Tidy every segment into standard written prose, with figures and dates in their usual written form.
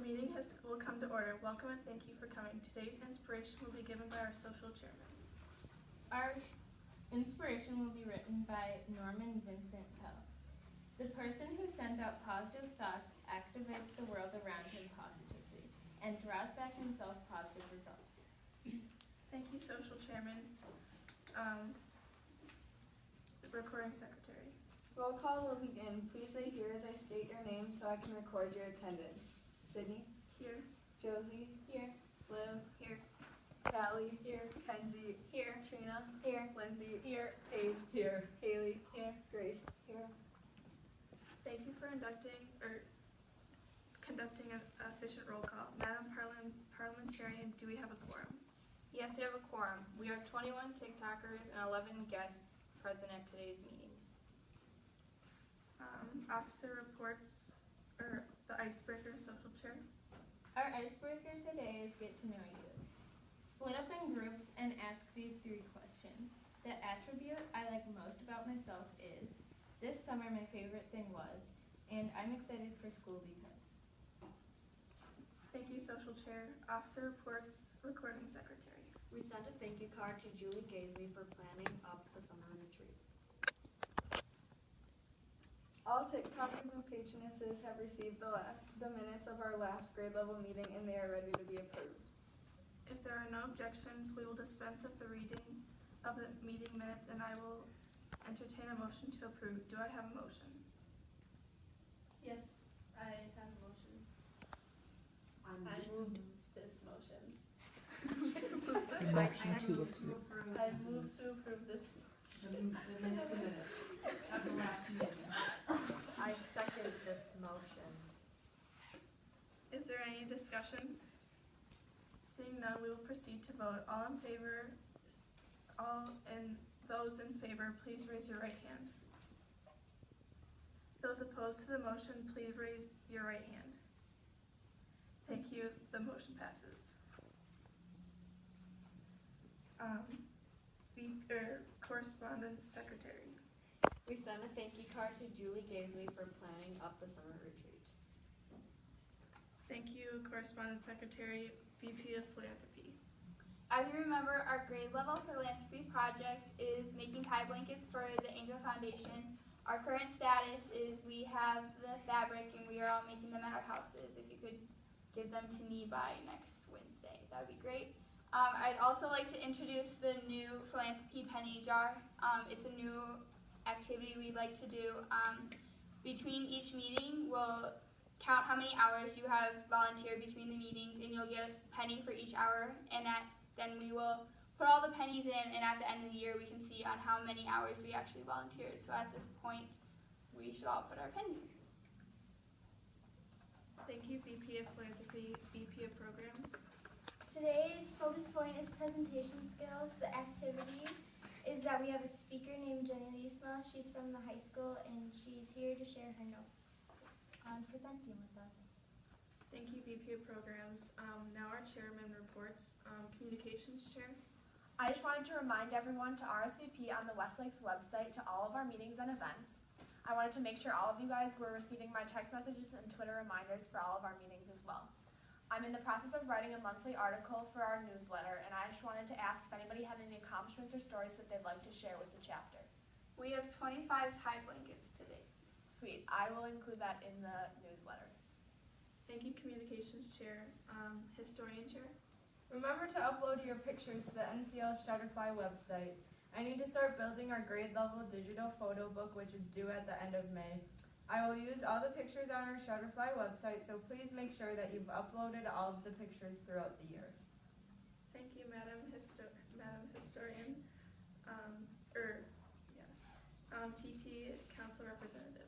will come to order. Welcome and thank you for coming. Today's inspiration will be given by our social chairman. Our inspiration will be written by Norman Vincent Pell. The person who sends out positive thoughts activates the world around him positively and draws back himself positive results. Thank you, social chairman. Recording secretary. Roll call will begin. Please say here as I state your name so I can record your attendance. Sydney? Here. Josie? Here. Liv? Here. Callie? Here. Kenzie? Here. Trina? Here. Lindsay? Here. Paige? Here. Haley? Here. Grace? Here. Thank you for conducting an efficient roll call. Madam Parliamentarian, do we have a quorum? Yes, we have a quorum. We have 21 TikTokers and 11 guests present at today's meeting. Officer reports, or the icebreaker, social chair. Our icebreaker today is get to know you. Split up in groups and ask these 3 questions. The attribute I like most about myself is, this summer my favorite thing was, and I'm excited for school because. Thank you, social chair. Officer reports, recording secretary. We sent a thank you card to Julie Gaisley for planning up the summer retreat. All TikTokers and patronesses have received the minutes of our last grade level meeting and they are ready to be approved. If there are no objections, we will dispense with the reading of the meeting minutes and I will entertain a motion to approve. Do I have a motion? Yes, I have a motion. I move this motion. Motion to approve. I move to approve this motion. Of the last meeting. I second this motion. Is there any discussion? Seeing none, we will proceed to vote. Those in favor, please raise your right hand. Those opposed to the motion, please raise your right hand. Thank you. The motion passes. Correspondence secretary. We sent a thank you card to Julie Gaisley for planning up the summer retreat. Thank you, correspondence secretary, VP of philanthropy. As you remember, our grade level philanthropy project is making tie blankets for the Angel Foundation. Our current status is we have the fabric and we are all making them at our houses. If you could give them to me by next Wednesday, that would be great. I'd also like to introduce the new philanthropy penny jar. It's a new activity we'd like to do. Between each meeting, we'll count how many hours you have volunteered between the meetings and you'll get a penny for each hour, and then we will put all the pennies in, and at the end of the year we can see on how many hours we actually volunteered. So at this point, we should all put our pennies in. Thank you, VP of philanthropy, VP of programs. Today's focus point is presentation skills. The activity is that we have a speaker named Jenny Liesma. She's from the high school and she's here to share her notes on presenting with us. Thank you, VP of programs. Now our chairman reports. Communications chair. I just wanted to remind everyone to RSVP on the Westlakes website to all of our meetings and events. I wanted to make sure all of you guys were receiving my text messages and Twitter reminders for all of our meetings as well. I'm in the process of writing a monthly article for our newsletter, and I just wanted to ask if anybody had any accomplishments or stories that they'd like to share with the chapter. We have 25 tie blankets today. Sweet. I will include that in the newsletter. Thank you, communications chair. Historian chair. Remember to upload your pictures to the NCL Shutterfly website. I need to start building our grade level digital photo book, which is due at the end of May. I will use all the pictures on our Shutterfly website, so please make sure that you've uploaded all of the pictures throughout the year. Thank you, Madam Historian. TT, Council Representative.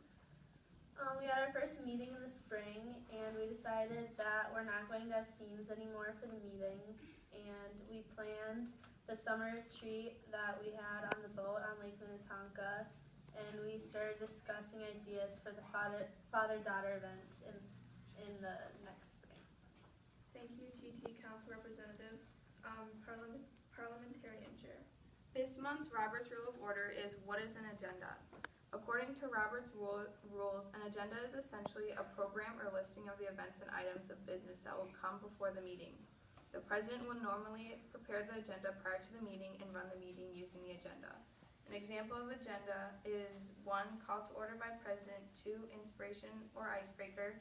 We had our first meeting in the spring, and we decided that we're not going to have themes anymore for the meetings, and we planned the summer retreat that we had on the boat on Lake Minnetonka, and we started discussing ideas for the father-daughter event in the next spring. Thank you, TT, Council Representative. Parliamentarian chair. This month's Robert's Rule of Order is what is an agenda? According to Robert's rules, an agenda is essentially a program or listing of the events and items of business that will come before the meeting. The president will normally prepare the agenda prior to the meeting and run the meeting using the agenda. An example of agenda is 1. Call to order by president, 2. Inspiration or icebreaker,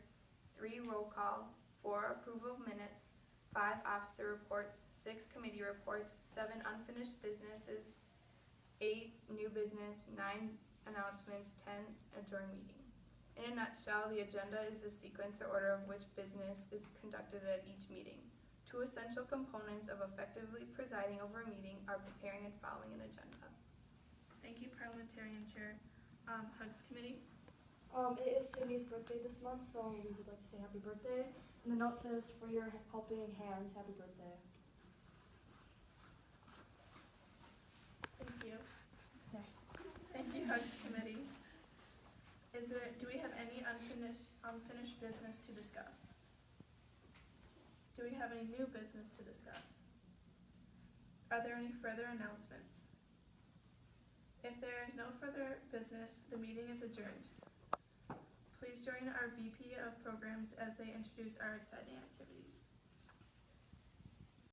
3. Roll call, 4. Approval of minutes, 5. Officer reports, 6. Committee reports, 7. Unfinished businesses, 8. New business, 9. Announcements, 10. Adjourn meeting. In a nutshell, the agenda is the sequence or order of which business is conducted at each meeting. 2 essential components of effectively presiding over a meeting are preparing and following an agenda. Thank you, Parliamentarian Chair. Hugs Committee? It is Sydney's birthday this month, so we would like to say happy birthday. And the note says, for your helping hands, happy birthday. Thank you. Thank you, Hugs Committee. Do we have any unfinished business to discuss? Do we have any new business to discuss? Are there any further announcements? If there is no further business, the meeting is adjourned. Please join our VP of Programs as they introduce our exciting activities.